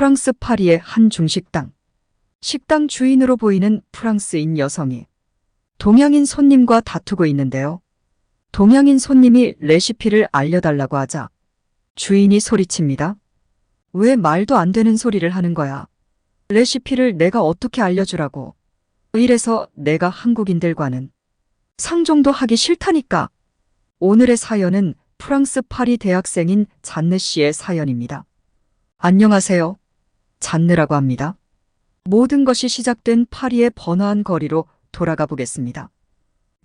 프랑스 파리의 한 중식당. 식당 주인으로 보이는 프랑스인 여성이 동양인 손님과 다투고 있는데요. 동양인 손님이 레시피를 알려달라고 하자 주인이 소리칩니다. 왜 말도 안 되는 소리를 하는 거야? 레시피를 내가 어떻게 알려주라고. 이래서 내가 한국인들과는 상종도 하기 싫다니까. 오늘의 사연은 프랑스 파리 대학생인 잔느 씨의 사연입니다. 안녕하세요. 잔느라고 합니다. 모든 것이 시작된 파리의 번화한 거리로 돌아가 보겠습니다.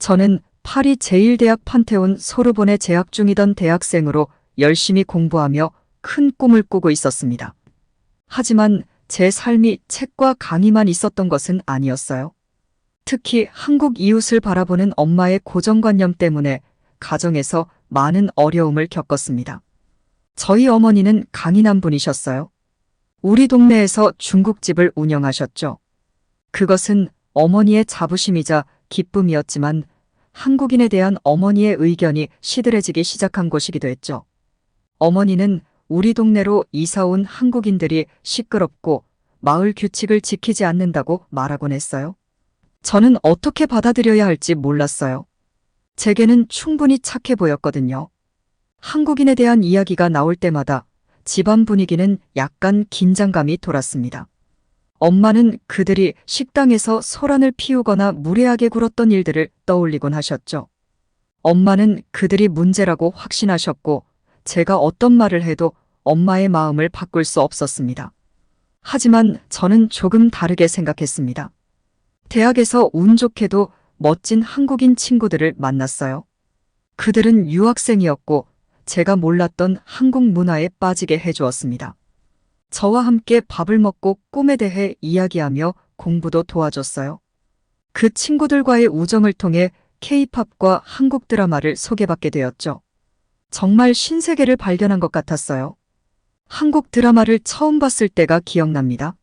저는 파리 제1대학 판테온 소르본에 재학 중이던 대학생으로 열심히 공부하며 큰 꿈을 꾸고 있었습니다. 하지만 제 삶이 책과 강의만 있었던 것은 아니었어요. 특히 한국 이웃을 바라보는 엄마의 고정관념 때문에 가정에서 많은 어려움을 겪었습니다. 저희 어머니는 강인한 분이셨어요. 우리 동네에서 중국집을 운영하셨죠. 그것은 어머니의 자부심이자 기쁨이었지만 한국인에 대한 어머니의 의견이 시들해지기 시작한 곳이기도 했죠. 어머니는 우리 동네로 이사온 한국인들이 시끄럽고 마을 규칙을 지키지 않는다고 말하곤 했어요. 저는 어떻게 받아들여야 할지 몰랐어요. 제게는 충분히 착해 보였거든요. 한국인에 대한 이야기가 나올 때마다 집안 분위기는 약간 긴장감이 돌았습니다. 엄마는 그들이 식당에서 소란을 피우거나 무례하게 굴었던 일들을 떠올리곤 하셨죠. 엄마는 그들이 문제라고 확신하셨고 제가 어떤 말을 해도 엄마의 마음을 바꿀 수 없었습니다. 하지만 저는 조금 다르게 생각했습니다. 대학에서 운 좋게도 멋진 한국인 친구들을 만났어요. 그들은 유학생이었고 제가 몰랐던 한국 문화에 빠지게 해주었습니다. 저와 함께 밥을 먹고 꿈에 대해 이야기하며 공부도 도와줬어요. 그 친구들과의 우정을 통해 K-팝과 한국 드라마를 소개받게 되었죠. 정말 신세계를 발견한 것 같았어요. 한국 드라마를 처음 봤을 때가 기억납니다.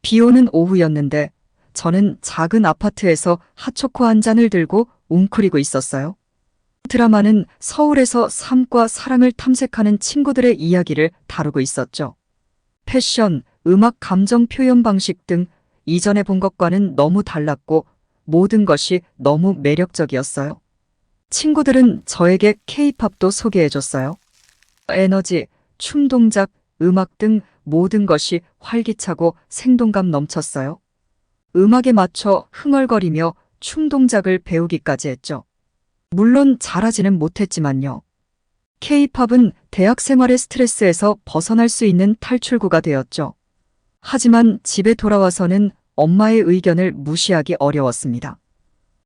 비 오는 오후였는데 저는 작은 아파트에서 핫초코 한 잔을 들고 웅크리고 있었어요. 드라마는 서울에서 삶과 사랑을 탐색하는 친구들의 이야기를 다루고 있었죠. 패션, 음악, 감정 표현 방식 등 이전에 본 것과는 너무 달랐고 모든 것이 너무 매력적이었어요. 친구들은 저에게 K-팝도 소개해줬어요. 에너지, 춤 동작, 음악 등 모든 것이 활기차고 생동감 넘쳤어요. 음악에 맞춰 흥얼거리며 춤 동작을 배우기까지 했죠. 물론 잘하지는 못했지만요. K-팝은 대학 생활의 스트레스에서 벗어날 수 있는 탈출구가 되었죠. 하지만 집에 돌아와서는 엄마의 의견을 무시하기 어려웠습니다.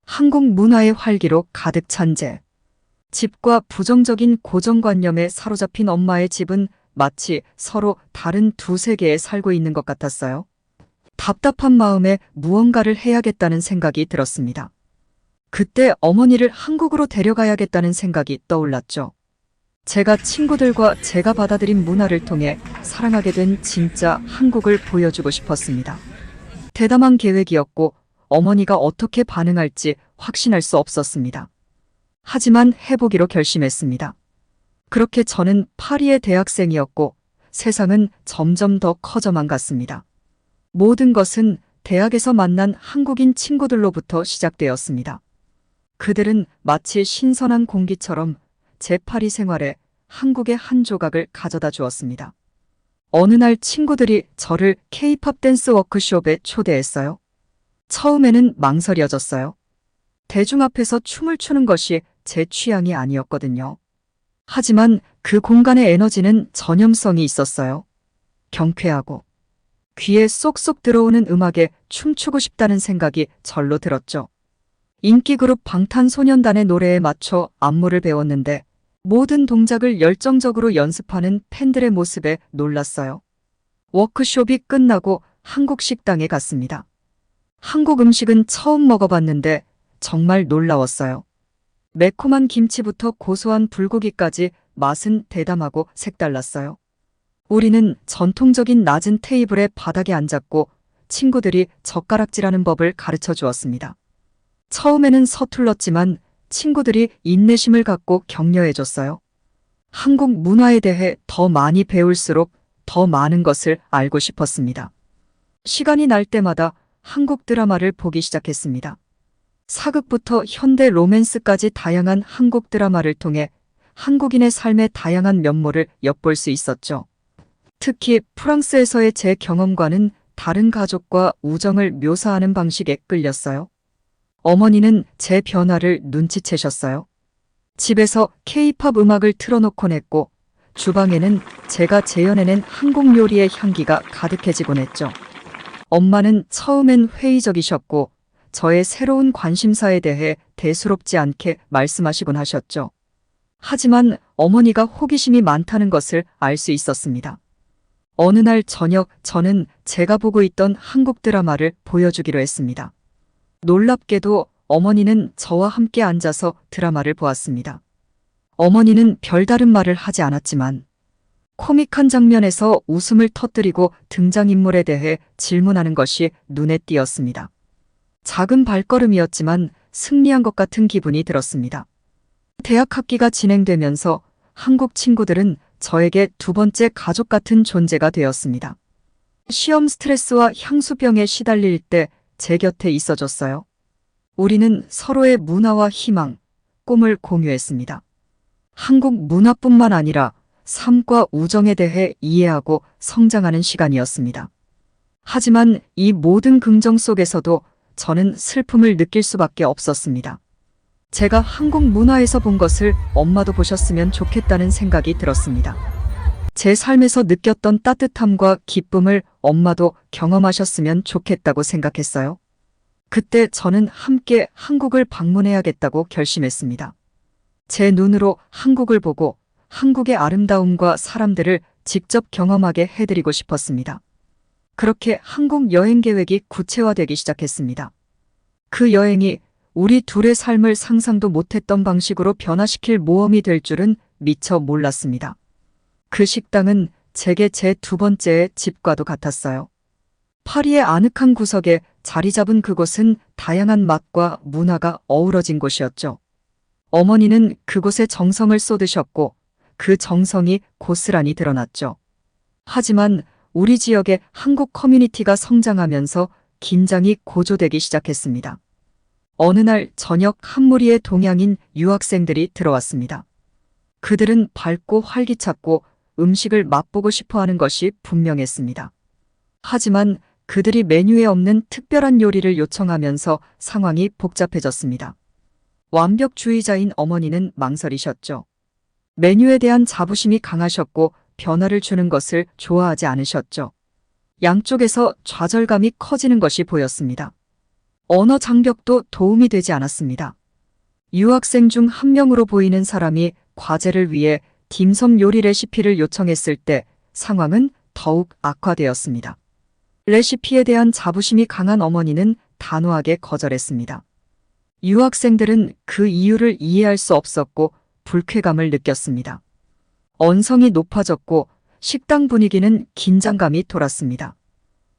한국 문화의 활기로 가득 찬 집과 부정적인 고정관념에 사로잡힌 엄마의 집은 마치 서로 다른 두 세계에 살고 있는 것 같았어요. 답답한 마음에 무언가를 해야겠다는 생각이 들었습니다. 그때 어머니를 한국으로 데려가야겠다는 생각이 떠올랐죠. 제가 친구들과 제가 받아들인 문화를 통해 사랑하게 된 진짜 한국을 보여주고 싶었습니다. 대담한 계획이었고 어머니가 어떻게 반응할지 확신할 수 없었습니다. 하지만 해보기로 결심했습니다. 그렇게 저는 파리의 대학생이었고 세상은 점점 더 커져만 갔습니다. 모든 것은 대학에서 만난 한국인 친구들로부터 시작되었습니다. 그들은 마치 신선한 공기처럼 제 파리 생활에 한국의 한 조각을 가져다 주었습니다. 어느 날 친구들이 저를 K-팝 댄스 워크숍에 초대했어요. 처음에는 망설여졌어요. 대중 앞에서 춤을 추는 것이 제 취향이 아니었거든요. 하지만 그 공간의 에너지는 전염성이 있었어요. 경쾌하고 귀에 쏙쏙 들어오는 음악에 춤추고 싶다는 생각이 절로 들었죠. 인기 그룹 방탄소년단의 노래에 맞춰 안무를 배웠는데 모든 동작을 열정적으로 연습하는 팬들의 모습에 놀랐어요. 워크숍이 끝나고 한국 식당에 갔습니다. 한국 음식은 처음 먹어봤는데 정말 놀라웠어요. 매콤한 김치부터 고소한 불고기까지 맛은 대담하고 색달랐어요. 우리는 전통적인 낮은 테이블에 바닥에 앉았고 친구들이 젓가락질하는 법을 가르쳐 주었습니다. 처음에는 서툴렀지만 친구들이 인내심을 갖고 격려해줬어요. 한국 문화에 대해 더 많이 배울수록 더 많은 것을 알고 싶었습니다. 시간이 날 때마다 한국 드라마를 보기 시작했습니다. 사극부터 현대 로맨스까지 다양한 한국 드라마를 통해 한국인의 삶의 다양한 면모를 엿볼 수 있었죠. 특히 프랑스에서의 제 경험과는 다른 가족과 우정을 묘사하는 방식에 끌렸어요. 어머니는 제 변화를 눈치채셨어요. 집에서 K-팝 음악을 틀어놓곤 했고 주방에는 제가 재현해낸 한국 요리의 향기가 가득해지곤 했죠. 엄마는 처음엔 회의적이셨고 저의 새로운 관심사에 대해 대수롭지 않게 말씀하시곤 하셨죠. 하지만 어머니가 호기심이 많다는 것을 알 수 있었습니다. 어느 날 저녁 저는 제가 보고 있던 한국 드라마를 보여주기로 했습니다. 놀랍게도 어머니는 저와 함께 앉아서 드라마를 보았습니다. 어머니는 별다른 말을 하지 않았지만 코믹한 장면에서 웃음을 터뜨리고 등장인물에 대해 질문하는 것이 눈에 띄었습니다. 작은 발걸음이었지만 승리한 것 같은 기분이 들었습니다. 대학 학기가 진행되면서 한국 친구들은 저에게 두 번째 가족 같은 존재가 되었습니다. 시험 스트레스와 향수병에 시달릴 때 제 곁에 있어줬어요. 우리는 서로의 문화와 희망, 꿈을 공유했습니다. 한국 문화뿐만 아니라 삶과 우정에 대해 이해하고 성장하는 시간이었습니다. 하지만 이 모든 긍정 속에서도 저는 슬픔을 느낄 수밖에 없었습니다. 제가 한국 문화에서 본 것을 엄마도 보셨으면 좋겠다는 생각이 들었습니다. 제 삶에서 느꼈던 따뜻함과 기쁨을 엄마도 경험하셨으면 좋겠다고 생각했어요. 그때 저는 함께 한국을 방문해야겠다고 결심했습니다. 제 눈으로 한국을 보고 한국의 아름다움과 사람들을 직접 경험하게 해드리고 싶었습니다. 그렇게 한국 여행 계획이 구체화되기 시작했습니다. 그 여행이 우리 둘의 삶을 상상도 못했던 방식으로 변화시킬 모험이 될 줄은 미처 몰랐습니다. 그 식당은 제게 제 두 번째의 집과도 같았어요. 파리의 아늑한 구석에 자리 잡은 그곳은 다양한 맛과 문화가 어우러진 곳이었죠. 어머니는 그곳에 정성을 쏟으셨고 그 정성이 고스란히 드러났죠. 하지만 우리 지역의 한국 커뮤니티가 성장하면서 긴장이 고조되기 시작했습니다. 어느 날 저녁 한 무리의 동양인 유학생들이 들어왔습니다. 그들은 밝고 활기찼고 음식을 맛보고 싶어하는 것이 분명했습니다. 하지만 그들이 메뉴에 없는 특별한 요리를 요청하면서 상황이 복잡해졌습니다. 완벽주의자인 어머니는 망설이셨죠. 메뉴에 대한 자부심이 강하셨고 변화를 주는 것을 좋아하지 않으셨죠. 양쪽에서 좌절감이 커지는 것이 보였습니다. 언어 장벽도 도움이 되지 않았습니다. 유학생 중 한 명으로 보이는 사람이 과제를 위해 딤섬 요리 레시피를 요청했을 때 상황은 더욱 악화되었습니다. 레시피에 대한 자부심이 강한 어머니는 단호하게 거절했습니다. 유학생들은 그 이유를 이해할 수 없었고 불쾌감을 느꼈습니다. 언성이 높아졌고 식당 분위기는 긴장감이 돌았습니다.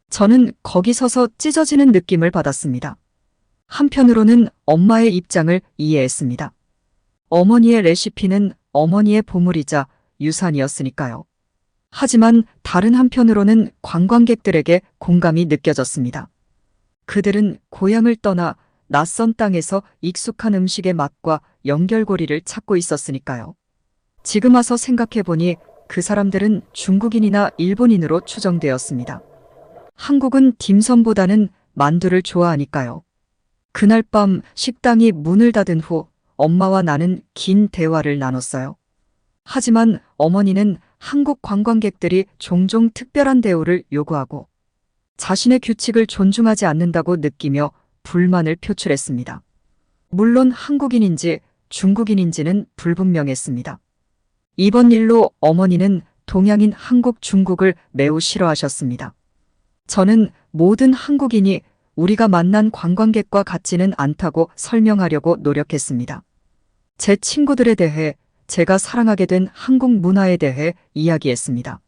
저는 거기 서서 찢어지는 느낌을 받았습니다. 한편으로는 엄마의 입장을 이해했습니다. 어머니의 레시피는 어머니의 보물이자 유산이었으니까요. 하지만 다른 한편으로는 관광객들에게 공감이 느껴졌습니다. 그들은 고향을 떠나 낯선 땅에서 익숙한 음식의 맛과 연결고리를 찾고 있었으니까요. 지금 와서 생각해보니 그 사람들은 중국인이나 일본인으로 추정되었습니다. 한국은 딤섬보다는 만두를 좋아하니까요. 그날 밤 식당이 문을 닫은 후 엄마와 나는 긴 대화를 나눴어요. 하지만 어머니는 한국 관광객들이 종종 특별한 대우를 요구하고 자신의 규칙을 존중하지 않는다고 느끼며 불만을 표출했습니다. 물론 한국인인지 중국인인지는 불분명했습니다. 이번 일로 어머니는 동양인 한국 중국을 매우 싫어하셨습니다. 저는 모든 한국인이 우리가 만난 관광객과 같지는 않다고 설명하려고 노력했습니다. 제 친구들에 대해 제가 사랑하게 된 한국 문화에 대해 이야기했습니다.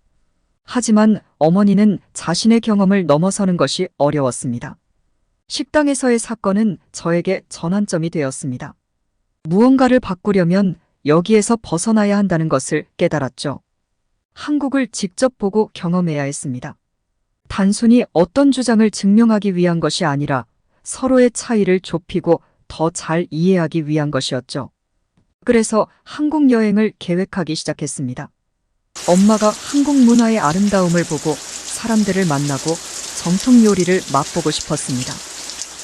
하지만 어머니는 자신의 경험을 넘어서는 것이 어려웠습니다. 식당에서의 사건은 저에게 전환점이 되었습니다. 무언가를 바꾸려면 여기에서 벗어나야 한다는 것을 깨달았죠. 한국을 직접 보고 경험해야 했습니다. 단순히 어떤 주장을 증명하기 위한 것이 아니라 서로의 차이를 좁히고 더 잘 이해하기 위한 것이었죠. 그래서 한국 여행을 계획하기 시작했습니다. 엄마가 한국 문화의 아름다움을 보고 사람들을 만나고 정통 요리를 맛보고 싶었습니다.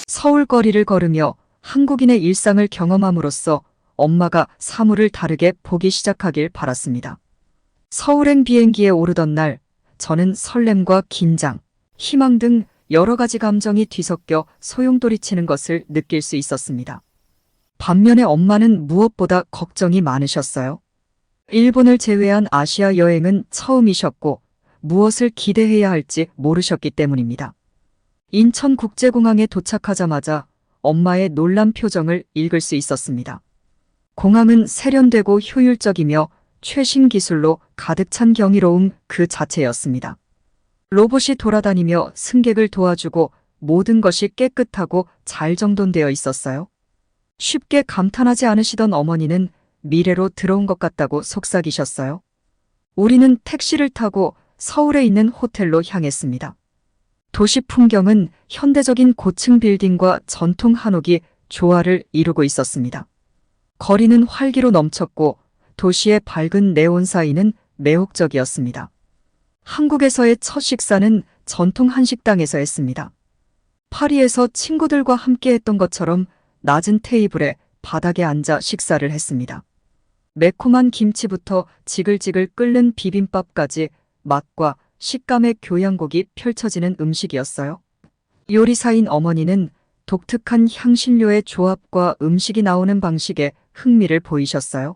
서울 거리를 걸으며 한국인의 일상을 경험함으로써 엄마가 사물을 다르게 보기 시작하길 바랐습니다. 서울행 비행기에 오르던 날, 저는 설렘과 긴장, 희망 등 여러 가지 감정이 뒤섞여 소용돌이치는 것을 느낄 수 있었습니다. 반면에 엄마는 무엇보다 걱정이 많으셨어요. 일본을 제외한 아시아 여행은 처음이셨고 무엇을 기대해야 할지 모르셨기 때문입니다. 인천국제공항에 도착하자마자 엄마의 놀란 표정을 읽을 수 있었습니다. 공항은 세련되고 효율적이며 최신 기술로 가득 찬 경이로움 그 자체였습니다. 로봇이 돌아다니며 승객을 도와주고 모든 것이 깨끗하고 잘 정돈되어 있었어요. 쉽게 감탄하지 않으시던 어머니는 미래로 들어온 것 같다고 속삭이셨어요. 우리는 택시를 타고 서울에 있는 호텔로 향했습니다. 도시 풍경은 현대적인 고층 빌딩과 전통 한옥이 조화를 이루고 있었습니다. 거리는 활기로 넘쳤고 도시의 밝은 네온 사이는 매혹적이었습니다. 한국에서의 첫 식사는 전통 한식당에서 했습니다. 파리에서 친구들과 함께 했던 것처럼 낮은 테이블에 바닥에 앉아 식사를 했습니다. 매콤한 김치부터 지글지글 끓는 비빔밥까지 맛과 식감의 교양곡이 펼쳐지는 음식이었어요. 요리사인 어머니는 독특한 향신료의 조합과 음식이 나오는 방식에 흥미를 보이셨어요.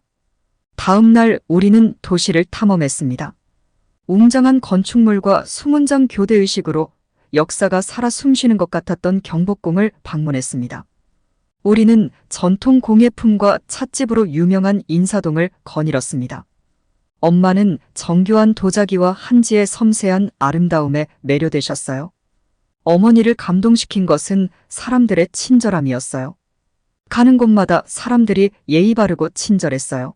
다음 날 우리는 도시를 탐험했습니다. 웅장한 건축물과 수문장 교대의식으로 역사가 살아 숨쉬는 것 같았던 경복궁을 방문했습니다. 우리는 전통 공예품과 찻집으로 유명한 인사동을 거닐었습니다. 엄마는 정교한 도자기와 한지의 섬세한 아름다움에 매료되셨어요. 어머니를 감동시킨 것은 사람들의 친절함이었어요. 가는 곳마다 사람들이 예의 바르고 친절했어요.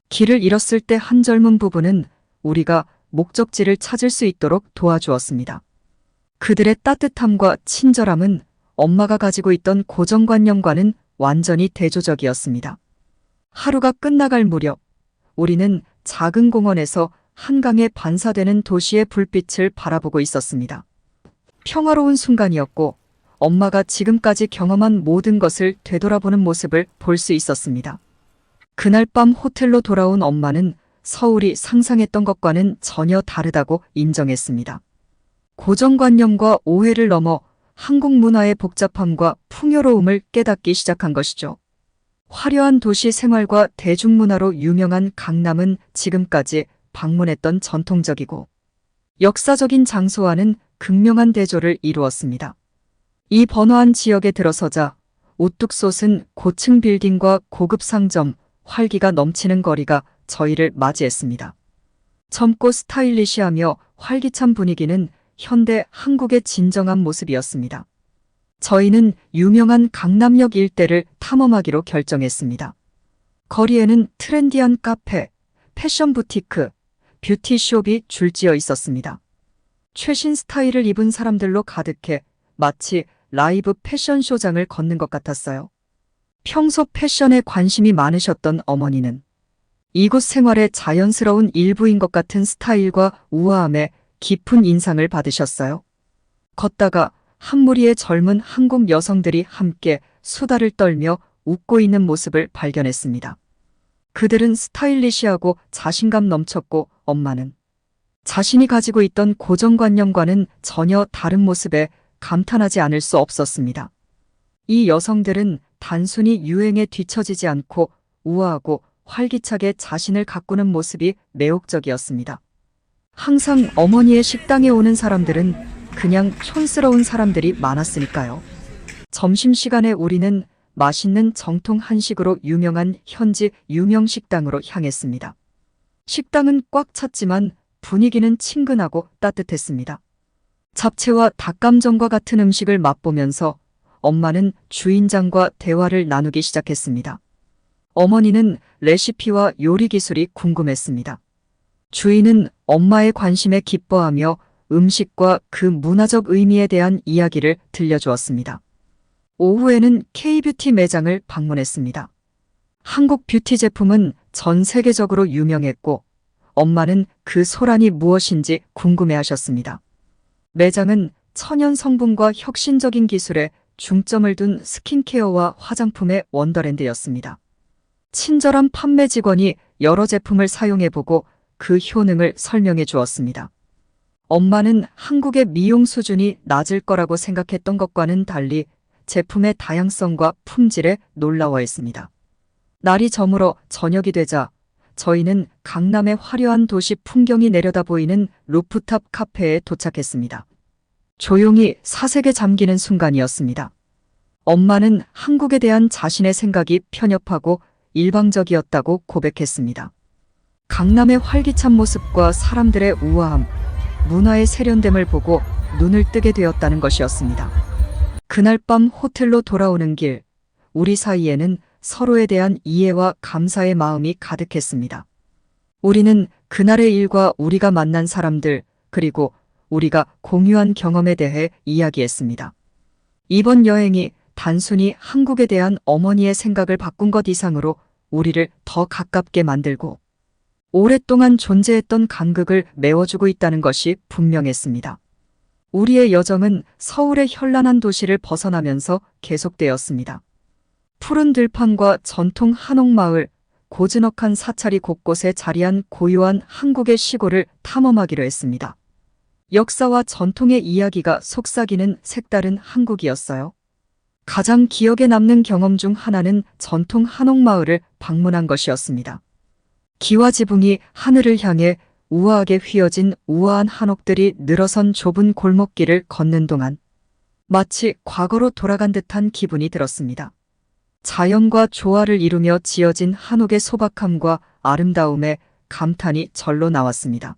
길을 잃었을 때 한 젊은 부부는 우리가 목적지를 찾을 수 있도록 도와주었습니다. 그들의 따뜻함과 친절함은 엄마가 가지고 있던 고정관념과는 완전히 대조적이었습니다. 하루가 끝나갈 무렵 우리는 작은 공원에서 한강에 반사되는 도시의 불빛을 바라보고 있었습니다. 평화로운 순간이었고 엄마가 지금까지 경험한 모든 것을 되돌아보는 모습을 볼 수 있었습니다. 그날 밤 호텔로 돌아온 엄마는 서울이 상상했던 것과는 전혀 다르다고 인정했습니다. 고정관념과 오해를 넘어 한국 문화의 복잡함과 풍요로움을 깨닫기 시작한 것이죠. 화려한 도시 생활과 대중문화로 유명한 강남은 지금까지 방문했던 전통적이고 역사적인 장소와는 극명한 대조를 이루었습니다. 이 번화한 지역에 들어서자 우뚝 솟은 고층 빌딩과 고급 상점, 활기가 넘치는 거리가 저희를 맞이했습니다. 젊고 스타일리시하며 활기찬 분위기는 현대 한국의 진정한 모습이었습니다. 저희는 유명한 강남역 일대를 탐험하기로 결정했습니다. 거리에는 트렌디한 카페, 패션 부티크, 뷰티숍이 줄지어 있었습니다. 최신 스타일을 입은 사람들로 가득해 마치 라이브 패션쇼장을 걷는 것 같았어요. 평소 패션에 관심이 많으셨던 어머니는 이곳 생활의 자연스러운 일부인 것 같은 스타일과 우아함에 깊은 인상을 받으셨어요. 걷다가 한 무리의 젊은 한국 여성들이 함께 수다를 떨며 웃고 있는 모습을 발견했습니다. 그들은 스타일리시하고 자신감 넘쳤고 엄마는 자신이 가지고 있던 고정관념과는 전혀 다른 모습에 감탄하지 않을 수 없었습니다. 이 여성들은 단순히 유행에 뒤처지지 않고 우아하고 활기차게 자신을 가꾸는 모습이 매혹적이었습니다. 항상 어머니의 식당에 오는 사람들은 그냥 촌스러운 사람들이 많았으니까요. 점심시간에 우리는 맛있는 정통 한식으로 유명한 현지 유명 식당으로 향했습니다. 식당은 꽉 찼지만 분위기는 친근하고 따뜻했습니다. 잡채와 닭감정과 같은 음식을 맛보면서 엄마는 주인장과 대화를 나누기 시작했습니다. 어머니는 레시피와 요리 기술이 궁금했습니다. 주인은 엄마의 관심에 기뻐하며 음식과 그 문화적 의미에 대한 이야기를 들려주었습니다. 오후에는 K뷰티 매장을 방문했습니다. 한국 뷰티 제품은 전 세계적으로 유명했고 엄마는 그 소란이 무엇인지 궁금해하셨습니다. 매장은 천연 성분과 혁신적인 기술에 중점을 둔 스킨케어와 화장품의 원더랜드였습니다. 친절한 판매 직원이 여러 제품을 사용해보고 그 효능을 설명해 주었습니다. 엄마는 한국의 미용 수준이 낮을 거라고 생각했던 것과는 달리 제품의 다양성과 품질에 놀라워했습니다. 날이 저물어 저녁이 되자 저희는 강남의 화려한 도시 풍경이 내려다 보이는 루프탑 카페에 도착했습니다. 조용히 사색에 잠기는 순간이었습니다. 엄마는 한국에 대한 자신의 생각이 편협하고 일방적이었다고 고백했습니다. 강남의 활기찬 모습과 사람들의 우아함, 문화의 세련됨을 보고 눈을 뜨게 되었다는 것이었습니다. 그날 밤 호텔로 돌아오는 길, 우리 사이에는 서로에 대한 이해와 감사의 마음이 가득했습니다. 우리는 그날의 일과 우리가 만난 사람들, 그리고 우리가 공유한 경험에 대해 이야기했습니다. 이번 여행이 단순히 한국에 대한 어머니의 생각을 바꾼 것 이상으로 우리를 더 가깝게 만들고 오랫동안 존재했던 간극을 메워주고 있다는 것이 분명했습니다. 우리의 여정은 서울의 현란한 도시를 벗어나면서 계속되었습니다. 푸른 들판과 전통 한옥마을, 고즈넉한 사찰이 곳곳에 자리한 고요한 한국의 시골을 탐험하기로 했습니다. 역사와 전통의 이야기가 속삭이는 색다른 한국이었어요. 가장 기억에 남는 경험 중 하나는 전통 한옥마을을 방문한 것이었습니다. 기와 지붕이 하늘을 향해 우아하게 휘어진 우아한 한옥들이 늘어선 좁은 골목길을 걷는 동안 마치 과거로 돌아간 듯한 기분이 들었습니다. 자연과 조화를 이루며 지어진 한옥의 소박함과 아름다움에 감탄이 절로 나왔습니다.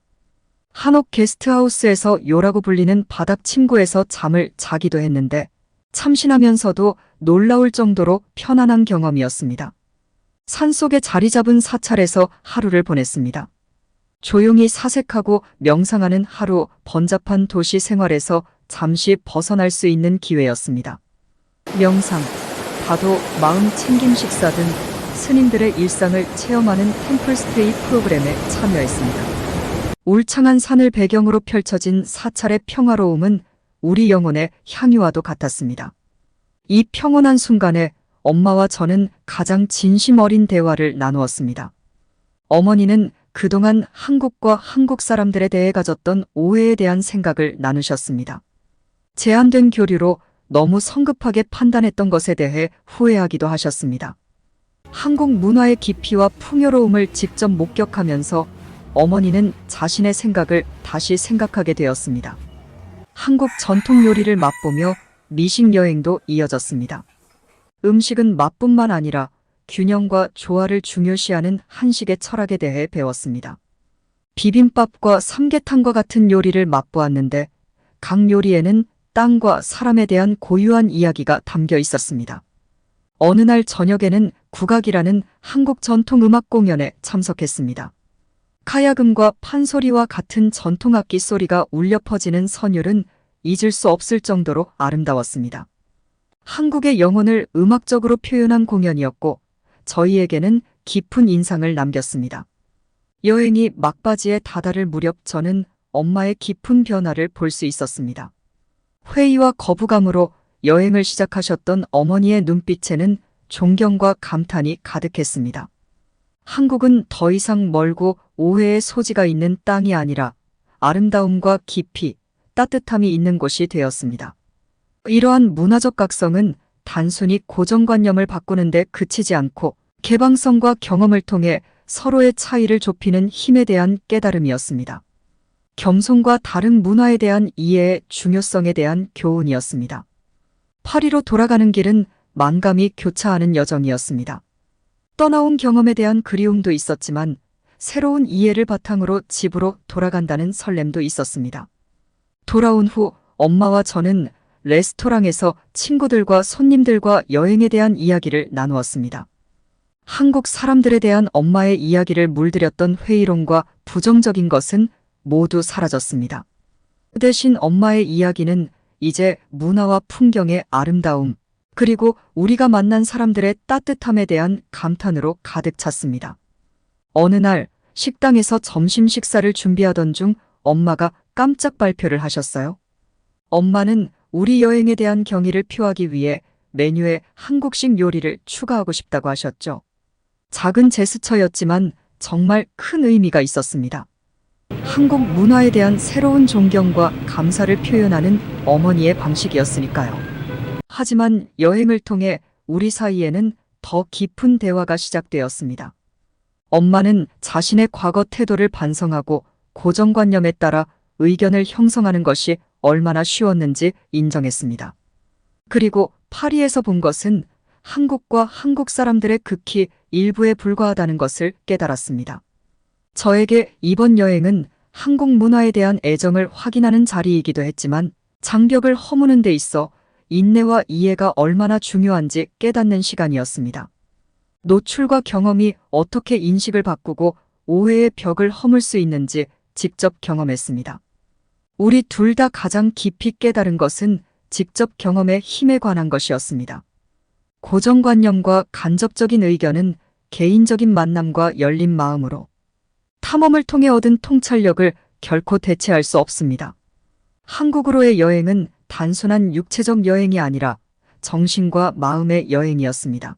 한옥 게스트하우스에서 요라고 불리는 바닥 침구에서 잠을 자기도 했는데 참신하면서도 놀라울 정도로 편안한 경험이었습니다. 산속에 자리 잡은 사찰에서 하루를 보냈습니다. 조용히 사색하고 명상하는 하루, 번잡한 도시 생활에서 잠시 벗어날 수 있는 기회였습니다. 명상, 파도, 마음 챙김 식사 등 스님들의 일상을 체험하는 템플스테이 프로그램에 참여했습니다. 울창한 산을 배경으로 펼쳐진 사찰의 평화로움은 우리 영혼의 향유와도 같았습니다. 이 평온한 순간에 엄마와 저는 가장 진심 어린 대화를 나누었습니다. 어머니는 그동안 한국과 한국 사람들에 대해 가졌던 오해에 대한 생각을 나누셨습니다. 제한된 교류로 너무 성급하게 판단했던 것에 대해 후회하기도 하셨습니다. 한국 문화의 깊이와 풍요로움을 직접 목격하면서 어머니는 자신의 생각을 다시 생각하게 되었습니다. 한국 전통 요리를 맛보며 미식 여행도 이어졌습니다. 음식은 맛뿐만 아니라 균형과 조화를 중요시하는 한식의 철학에 대해 배웠습니다. 비빔밥과 삼계탕과 같은 요리를 맛보았는데 각 요리에는 땅과 사람에 대한 고유한 이야기가 담겨 있었습니다. 어느 날 저녁에는 국악이라는 한국 전통 음악 공연에 참석했습니다. 카야금과 판소리와 같은 전통악기 소리가 울려 퍼지는 선율은 잊을 수 없을 정도로 아름다웠습니다. 한국의 영혼을 음악적으로 표현한 공연이었고 저희에게는 깊은 인상을 남겼습니다. 여행이 막바지에 다다를 무렵 저는 엄마의 깊은 변화를 볼 수 있었습니다. 회의와 거부감으로 여행을 시작하셨던 어머니의 눈빛에는 존경과 감탄이 가득했습니다. 한국은 더 이상 멀고 오해의 소지가 있는 땅이 아니라 아름다움과 깊이, 따뜻함이 있는 곳이 되었습니다. 이러한 문화적 각성은 단순히 고정관념을 바꾸는 데 그치지 않고 개방성과 경험을 통해 서로의 차이를 좁히는 힘에 대한 깨달음이었습니다. 겸손과 다른 문화에 대한 이해의 중요성에 대한 교훈이었습니다. 파리로 돌아가는 길은 만감이 교차하는 여정이었습니다. 떠나온 경험에 대한 그리움도 있었지만 새로운 이해를 바탕으로 집으로 돌아간다는 설렘도 있었습니다. 돌아온 후 엄마와 저는 레스토랑에서 친구들과 손님들과 여행에 대한 이야기를 나누었습니다. 한국 사람들에 대한 엄마의 이야기를 물들였던 회의론과 부정적인 것은 모두 사라졌습니다. 그 대신 엄마의 이야기는 이제 문화와 풍경의 아름다움, 그리고 우리가 만난 사람들의 따뜻함에 대한 감탄으로 가득 찼습니다. 어느 날 식당에서 점심 식사를 준비하던 중 엄마가 깜짝 발표를 하셨어요. 엄마는 우리 여행에 대한 경의를 표하기 위해 메뉴에 한국식 요리를 추가하고 싶다고 하셨죠. 작은 제스처였지만 정말 큰 의미가 있었습니다. 한국 문화에 대한 새로운 존경과 감사를 표현하는 어머니의 방식이었으니까요. 하지만 여행을 통해 우리 사이에는 더 깊은 대화가 시작되었습니다. 엄마는 자신의 과거 태도를 반성하고 고정관념에 따라 의견을 형성하는 것이 얼마나 쉬웠는지 인정했습니다. 그리고 파리에서 본 것은 한국과 한국 사람들의 극히 일부에 불과하다는 것을 깨달았습니다. 저에게 이번 여행은 한국 문화에 대한 애정을 확인하는 자리이기도 했지만 장벽을 허무는 데 있어 인내와 이해가 얼마나 중요한지 깨닫는 시간이었습니다. 노출과 경험이 어떻게 인식을 바꾸고 오해의 벽을 허물 수 있는지 직접 경험했습니다. 우리 둘 다 가장 깊이 깨달은 것은 직접 경험의 힘에 관한 것이었습니다. 고정관념과 간접적인 의견은 개인적인 만남과 열린 마음으로 탐험을 통해 얻은 통찰력을 결코 대체할 수 없습니다. 한국으로의 여행은 단순한 육체적 여행이 아니라 정신과 마음의 여행이었습니다.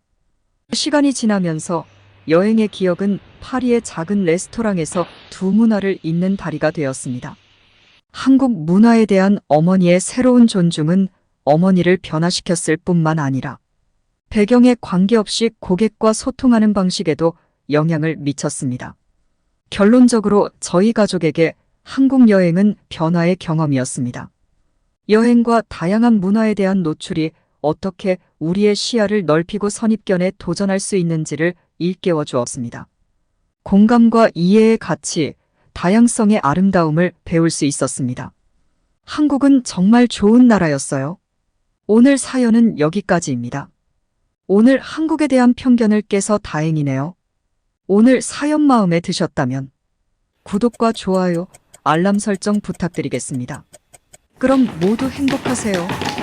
시간이 지나면서 여행의 기억은 파리의 작은 레스토랑에서 두 문화를 잇는 다리가 되었습니다. 한국 문화에 대한 어머니의 새로운 존중은 어머니를 변화시켰을 뿐만 아니라 배경에 관계없이 고객과 소통하는 방식에도 영향을 미쳤습니다. 결론적으로 저희 가족에게 한국 여행은 변화의 경험이었습니다. 여행과 다양한 문화에 대한 노출이 어떻게 우리의 시야를 넓히고 선입견에 도전할 수 있는지를 일깨워 주었습니다. 공감과 이해의 가치, 다양성의 아름다움을 배울 수 있었습니다. 한국은 정말 좋은 나라였어요. 오늘 사연은 여기까지입니다. 오늘 한국에 대한 편견을 깨서 다행이네요. 오늘 사연 마음에 드셨다면 구독과 좋아요, 알람 설정 부탁드리겠습니다. 그럼 모두 행복하세요.